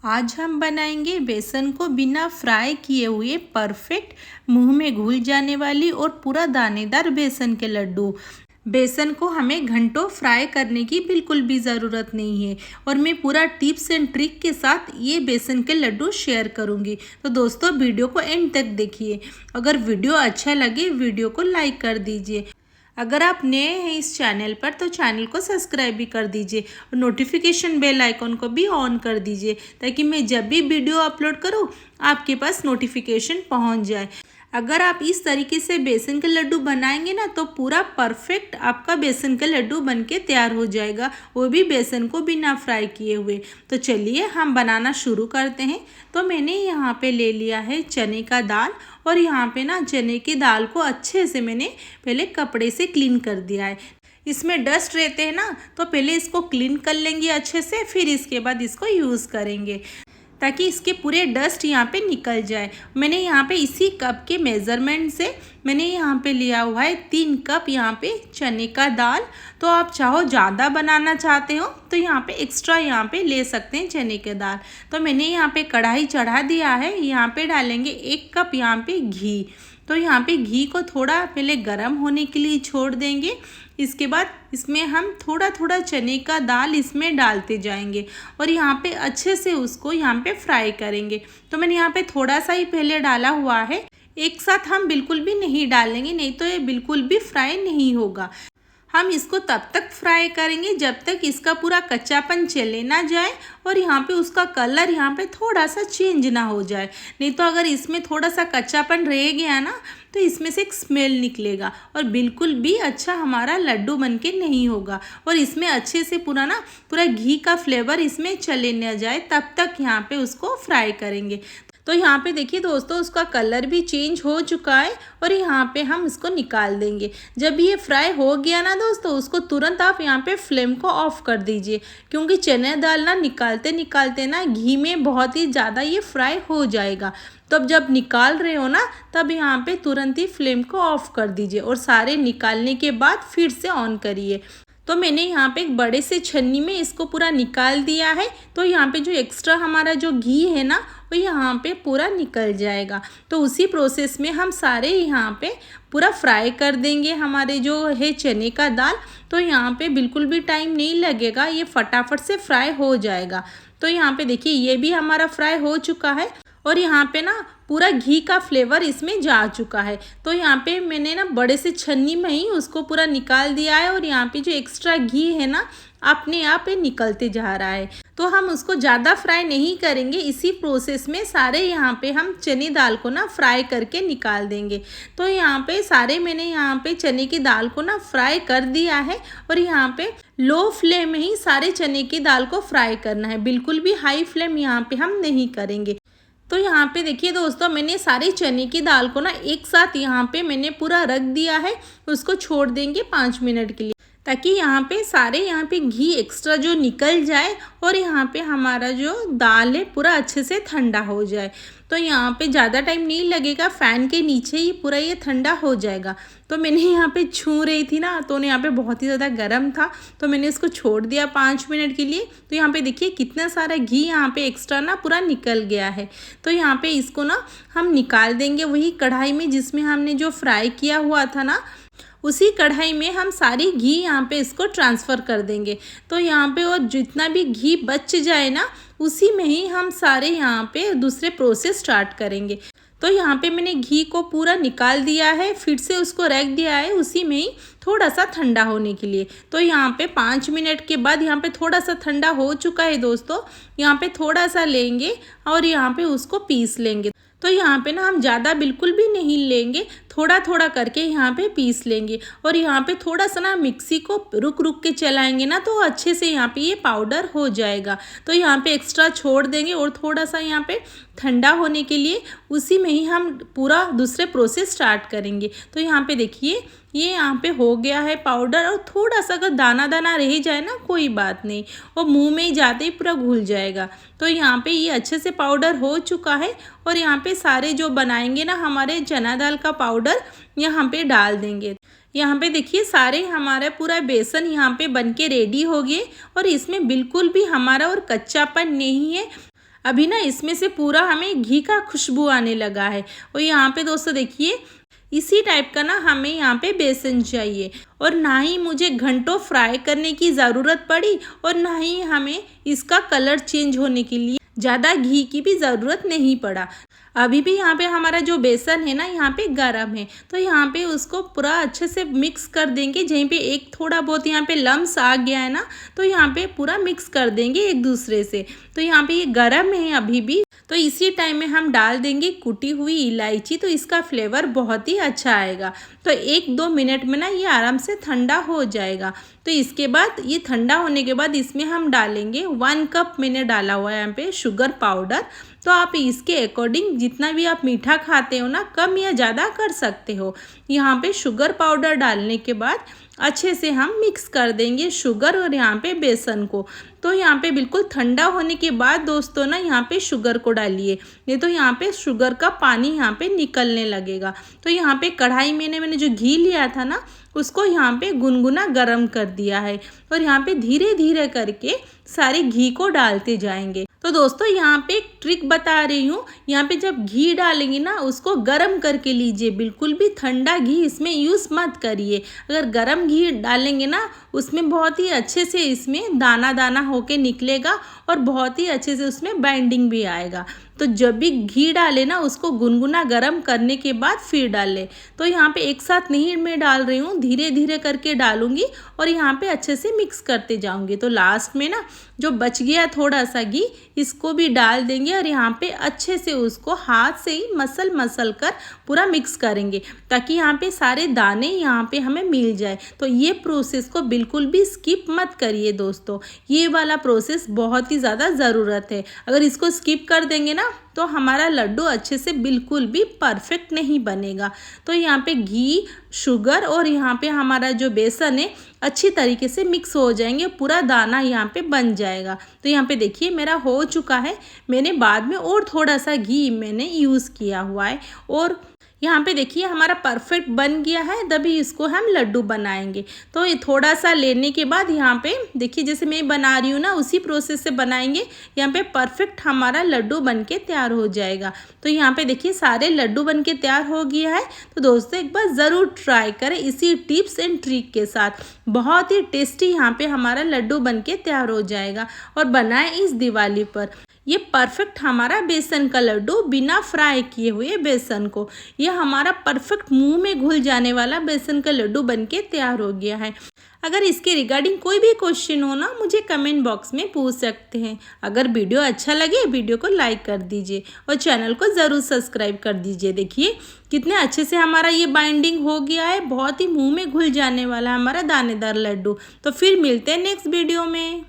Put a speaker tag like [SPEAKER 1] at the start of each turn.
[SPEAKER 1] आज हम बनाएंगे बेसन को बिना फ्राई किए हुए परफेक्ट मुंह में घुल जाने वाली और पूरा दानेदार बेसन के लड्डू। बेसन को हमें घंटों फ्राई करने की बिल्कुल भी ज़रूरत नहीं है और मैं पूरा टिप्स एंड ट्रिक के साथ ये बेसन के लड्डू शेयर करूंगी। तो दोस्तों वीडियो को एंड तक देखिए। अगर वीडियो अच्छा लगे वीडियो को लाइक कर दीजिए। अगर आप नए हैं इस चैनल पर तो चैनल को सब्सक्राइब भी कर दीजिए और नोटिफिकेशन बेल आइकॉन को भी ऑन कर दीजिए ताकि मैं जब भी वीडियो अपलोड करूं आपके पास नोटिफिकेशन पहुंच जाए। अगर आप इस तरीके से बेसन के लड्डू बनाएंगे ना तो पूरा परफेक्ट आपका बेसन का लड्डू बनके तैयार हो जाएगा, वो भी बेसन को बिना फ्राई किए हुए। तो चलिए हम बनाना शुरू करते हैं। तो मैंने यहाँ पे ले लिया है चने का दाल और यहाँ पे ना चने की दाल को अच्छे से मैंने पहले कपड़े से क्लीन कर दिया है। इसमें डस्ट रहते हैं ना तो पहले इसको क्लीन कर लेंगे अच्छे से, फिर इसके बाद इसको यूज़ करेंगे ताकि इसके पूरे डस्ट यहाँ पे निकल जाए। मैंने यहाँ पे इसी कप के मेज़रमेंट से मैंने यहाँ पे लिया हुआ है 3 कप यहाँ पे चने का दाल। तो आप चाहो ज़्यादा बनाना चाहते हो तो यहाँ पे एक्स्ट्रा यहाँ पे ले सकते हैं चने के दाल। तो मैंने यहाँ पे कढ़ाई चढ़ा दिया है। यहाँ पे डालेंगे 1 कप यहाँ पे घी। तो यहाँ पे घी को थोड़ा पहले गर्म होने के लिए छोड़ देंगे। इसके बाद इसमें हम थोड़ा थोड़ा चने का दाल इसमें डालते जाएंगे और यहाँ पे अच्छे से उसको यहाँ पे फ्राई करेंगे। तो मैंने यहाँ पे थोड़ा सा ही पहले डाला हुआ है, एक साथ हम बिल्कुल भी नहीं डालेंगे, नहीं तो ये बिल्कुल भी फ्राई नहीं होगा। हम इसको तब तक फ्राई करेंगे जब तक इसका पूरा कच्चापन चले ना जाए और यहाँ पे उसका कलर यहाँ पे थोड़ा सा चेंज ना हो जाए। नहीं तो अगर इसमें थोड़ा सा कच्चापन रह गया ना तो इसमें से एक स्मेल निकलेगा और बिल्कुल भी अच्छा हमारा लड्डू बनके नहीं होगा। और इसमें अच्छे से पूरा घी का फ्लेवर इसमें चले ना जाए तब तक यहाँ पे उसको फ्राई करेंगे। तो यहाँ पे देखिए दोस्तों उसका कलर भी चेंज हो चुका है और यहाँ पे हम इसको निकाल देंगे। जब ये फ्राई हो गया ना दोस्तों उसको तुरंत आप यहाँ पे फ्लेम को ऑफ कर दीजिए, क्योंकि चने दाल ना निकालते निकालते ना घी में बहुत ही ज़्यादा ये फ्राई हो जाएगा। तो अब जब निकाल रहे हो ना तब यहाँ पे तुरंत ही फ्लेम को ऑफ कर दीजिए और सारे निकालने के बाद फिर से ऑन करिए। तो मैंने यहाँ पे एक बड़े से छन्नी में इसको पूरा निकाल दिया है। तो यहाँ पे जो एक्स्ट्रा हमारा जो घी है ना वो यहाँ पे पूरा निकल जाएगा। तो उसी प्रोसेस में हम सारे यहाँ पे पूरा फ्राई कर देंगे हमारे जो है चने का दाल। तो यहाँ पे बिल्कुल भी टाइम नहीं लगेगा, ये फटाफट से फ्राई हो जाएगा। तो यहाँ पे देखिए ये भी हमारा फ्राई हो चुका है और यहाँ पे ना पूरा घी का फ्लेवर इसमें जा चुका है। तो यहाँ पे मैंने ना बड़े से छन्नी में ही उसको पूरा निकाल दिया है और यहाँ पे जो एक्स्ट्रा घी है ना अपने आप ये निकलते जा रहा है। तो हम उसको ज़्यादा फ्राई नहीं करेंगे, इसी प्रोसेस में सारे यहाँ पे हम चने दाल को ना फ्राई करके निकाल देंगे। तो यहाँ पे सारे मैंने यहाँ पे चने की दाल को ना फ्राई कर दिया है और यहाँ पे लो फ्लेम में ही सारे चने की दाल को फ्राई करना है, बिल्कुल भी हाई फ्लेम यहाँ पे हम नहीं करेंगे। तो यहाँ पे देखिए दोस्तों मैंने सारे चने की दाल को ना एक साथ यहाँ पे मैंने पूरा रख दिया है। उसको छोड़ देंगे 5 मिनट के लिए ताकि यहाँ पे सारे यहाँ पे घी एक्स्ट्रा जो निकल जाए और यहाँ पे हमारा जो दाल है पूरा अच्छे से ठंडा हो जाए। तो यहाँ पे ज़्यादा टाइम नहीं लगेगा, फ़ैन के नीचे ही पूरा ये ठंडा हो जाएगा। तो मैंने यहाँ पे छू रही थी ना तो यहाँ पे बहुत ही ज़्यादा गर्म था तो मैंने इसको छोड़ दिया 5 मिनट के लिए। तो यहाँ पे देखिए कितना सारा घी यहाँ पे एक्स्ट्रा ना पूरा निकल गया है। तो यहाँ पे इसको ना हम निकाल देंगे वही कढ़ाई में जिसमें हमने जो फ्राई किया हुआ था ना उसी कढ़ाई में हम सारी घी यहाँ पे इसको ट्रांसफ़र कर देंगे। तो यहाँ पे और जितना भी घी बच जाए ना उसी में ही हम सारे यहाँ पे दूसरे प्रोसेस स्टार्ट करेंगे। तो यहाँ पे मैंने घी को पूरा निकाल दिया है, फिर से उसको रख दिया है उसी में ही थोड़ा सा ठंडा होने के लिए। तो यहाँ पे 5 मिनट के बाद यहाँ पे थोड़ा सा ठंडा हो चुका है दोस्तों। यहाँ पे थोड़ा सा लेंगे और यहाँ पे उसको पीस लेंगे। तो यहाँ पे ना हम ज़्यादा बिल्कुल भी नहीं लेंगे, थोड़ा थोड़ा करके यहाँ पे पीस लेंगे और यहाँ पे थोड़ा सा ना मिक्सी को रुक रुक के चलाएंगे ना तो अच्छे से यहाँ पे ये पाउडर हो जाएगा। तो यहाँ पे एक्स्ट्रा छोड़ देंगे और थोड़ा सा यहाँ पे ठंडा होने के लिए उसी में ही हम पूरा दूसरे प्रोसेस स्टार्ट करेंगे। तो यहाँ पे देखिए ये यहाँ पे हो गया है पाउडर और थोड़ा सा अगर दाना दाना रह जाए ना कोई बात नहीं, वो मुंह में ही जाते ही पूरा घुल जाएगा। तो यहाँ पे ये अच्छे से पाउडर हो चुका है और यहाँ पे सारे जो बनाएंगे ना हमारे चना दाल का पाउडर यहाँ पे डाल देंगे। यहाँ पे देखिए सारे हमारा पूरा बेसन यहाँ पे बनके रेडी हो गए और इसमें बिल्कुल भी हमारा और कच्चापन नहीं है। अभी ना इसमें से पूरा हमें घी का खुशबू आने लगा है। और यहाँ पे दोस्तों देखिए इसी टाइप का ना हमें यहाँ पे बेसन चाहिए। और ना ही मुझे घंटों फ्राई करने की ज़रूरत पड़ी और ना ही हमें इसका कलर चेंज होने के लिए ज़्यादा घी की भी ज़रूरत नहीं पड़ा। अभी भी यहाँ पे हमारा जो बेसन है ना यहाँ पे गरम है, तो यहाँ पे उसको पूरा अच्छे से मिक्स कर देंगे। जहीं पे एक थोड़ा बहुत यहाँ पे लम्स आ गया है ना, तो यहाँ पे पूरा मिक्स कर देंगे एक दूसरे से। तो यहाँ पे ये गरम है अभी भी, तो इसी टाइम में हम डाल देंगे कुटी हुई इलायची, तो इसका फ्लेवर बहुत ही अच्छा आएगा। तो 1-2 मिनट में ना ये आराम से ठंडा हो जाएगा। तो इसके बाद ये ठंडा होने के बाद इसमें हम डालेंगे 1 कप मैंने डाला हुआ है यहाँ पे शुगर पाउडर। तो आप इसके अकॉर्डिंग जितना भी आप मीठा खाते हो ना, कम या ज़्यादा कर सकते हो। यहाँ पे शुगर पाउडर डालने के बाद अच्छे से हम मिक्स कर देंगे शुगर और यहाँ पे बेसन को। तो यहाँ पे बिल्कुल ठंडा होने के बाद दोस्तों ना यहाँ पे शुगर को डालिए, नहीं तो यहाँ पे शुगर का पानी यहाँ पे निकलने लगेगा। तो यहाँ पे कढ़ाई में मैंने जो घी लिया था ना, उसको यहाँ पे गुनगुना गरम कर दिया है और यहाँ पे धीरे धीरे करके सारे घी को डालते जाएंगे। तो दोस्तों यहाँ पे एक ट्रिक बता रही हूँ, यहाँ पे जब घी डालेंगे ना उसको गरम करके लीजिए, बिल्कुल भी ठंडा घी इसमें यूज़ मत करिए। अगर गरम घी डालेंगे ना उसमें बहुत ही अच्छे से इसमें दाना दाना होके निकलेगा और बहुत ही अच्छे से उसमें बाइंडिंग भी आएगा। तो जब भी घी डाले ना उसको गुनगुना गरम करने के बाद फिर डालें। तो यहाँ पे एक साथ नहीं मैं डाल रही हूँ, धीरे धीरे करके डालूंगी और यहाँ पे अच्छे से मिक्स करते जाऊंगी। तो लास्ट में ना जो बच गया थोड़ा सा घी इसको भी डाल देंगे और यहाँ पे अच्छे से उसको हाथ से ही मसल कर पूरा मिक्स करेंगे, ताकि यहाँ पे सारे दाने यहाँ पे हमें मिल जाए। तो ये प्रोसेस को बिल्कुल भी स्किप मत करिए दोस्तों, ये वाला प्रोसेस बहुत ही ज़्यादा ज़रूरत है। अगर इसको स्किप कर देंगे ना तो हमारा लड्डू अच्छे से बिल्कुल भी परफेक्ट नहीं बनेगा। तो यहाँ पे घी, शुगर और यहाँ पे हमारा जो बेसन है अच्छी तरीके से मिक्स हो जाएंगे, पूरा दाना यहाँ पे बन जाएगा। तो यहाँ पे देखिए मेरा हो चुका है, मैंने बाद में और थोड़ा सा घी मैंने यूज़ किया हुआ है। और यहाँ पे देखिए हमारा परफेक्ट बन गया है, तभी इसको हम लड्डू बनाएंगे। तो ये थोड़ा सा लेने के बाद यहाँ पे देखिए जैसे मैं बना रही हूँ ना उसी प्रोसेस से बनाएंगे, यहाँ पे परफेक्ट हमारा लड्डू बन के तैयार हो जाएगा। तो यहाँ पे देखिए सारे लड्डू बन के तैयार हो गया है। तो दोस्तों एक बार ज़रूर ट्राई करें इसी टिप्स एंड ट्रिक के साथ, बहुत ही टेस्टी यहाँ पे हमारा लड्डू बन के तैयार हो जाएगा। और बनाएं इस दिवाली पर ये परफेक्ट हमारा बेसन का लड्डू, बिना फ्राई किए हुए बेसन को, ये हमारा परफेक्ट मुंह में घुल जाने वाला बेसन का लड्डू बनके तैयार हो गया है। अगर इसके रिगार्डिंग कोई भी क्वेश्चन हो ना मुझे कमेंट बॉक्स में पूछ सकते हैं। अगर वीडियो अच्छा लगे वीडियो को लाइक कर दीजिए और चैनल को ज़रूर सब्सक्राइब कर दीजिए। देखिए कितने अच्छे से हमारा ये बाइंडिंग हो गया है, बहुत ही मुंह में घुल जाने वाला हमारा दानेदार लड्डू। तो फिर मिलते हैं नेक्स्ट वीडियो में।